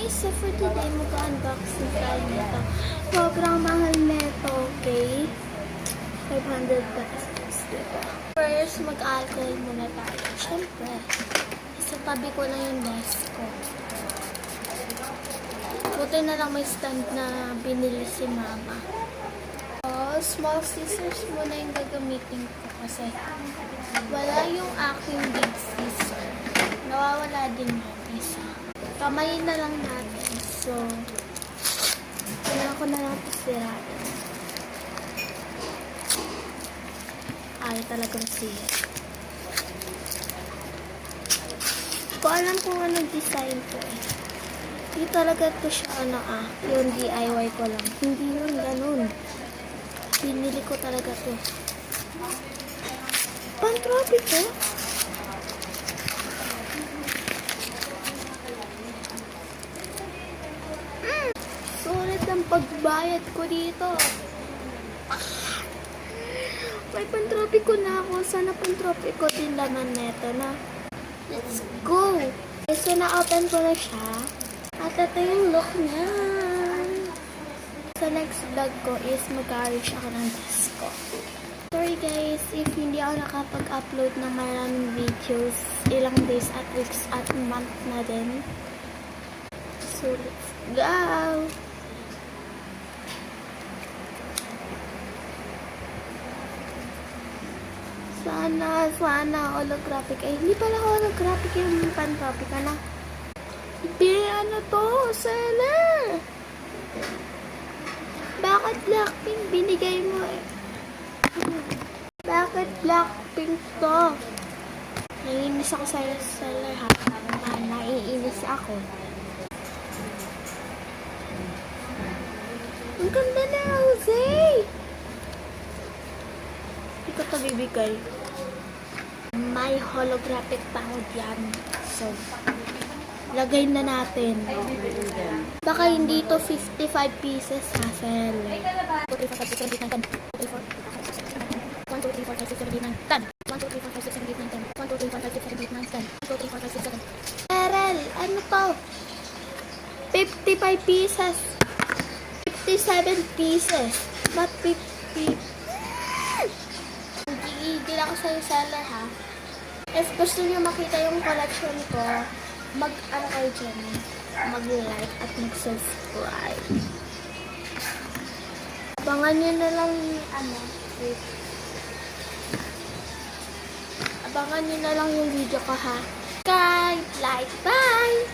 guys! So for today, mag-unboxing tayo nito. Sobrang mahal nito, okay? 500 pesos, diba? First, mag-alcohol muna tayo. Siyempre, sa tabi ko lang yung desk ko. Buti na lang may stand na binili si mama. Small scissors muna yung gagamitin ko kasi wala yung aking big scissor. Nawawala din yung isa. Kamayin na lang natin. So, kailangan ko na lang ito sirain. Ay, talagang siya. Hindi ko alam kung anong design ko eh. Hindi talaga ito siya yung DIY ko lang. Hindi yun ganun. Pinili ko talaga to. Pang-trophy to? Sulit ang pagbayad ko dito. May pang-trophy ko na ako. Sana pang-trophy ko din laman neto na. Let's go! So, na-open ko na siya. At ito yung look niya. Sa next vlog ko is mag-arrange ako ng desk ko. Sorry guys, if hindi ako nakapag-upload ng maraming videos, ilang days at weeks at month na din. So, let's go! Sana holographic. Ay, hindi pala holographic yung pan-tropic. Ano to? Seller! Bakit Blackpink binigay mo eh? Bakit Blackpink to? Naiinis ako sa seller ha. Naiinis ako. Ang ganda na Jose! Hindi ko ito bibigay. May holographic pound yan. So, lagay na natin. Baka hindi to 55 pieces hassle. 1, 2, 3, 4, 5, 6, 7, 8, 9, 10. 1, 2, 3, 4, 5, 6, 7, 8, 9, 10. 1, 2, 3, 4, 5, 6, 7, 8, 9, 10. 1, 2, 3, 4, 5, 6, 7, 8, 9, 10. 1, 2, 3, 4, 5, 6, 7. Erel, ano to? 55 pieces. 57 pieces. Not 50. Gigigil ako sa'yo seller ha. If gusto niyo makita yung collection ko, mag-ano kayo dyan, mag-like at mag-subscribe. Abangan nyo na lang wait. Abangan nyo na lang yung video ko ha. Guys, like, bye!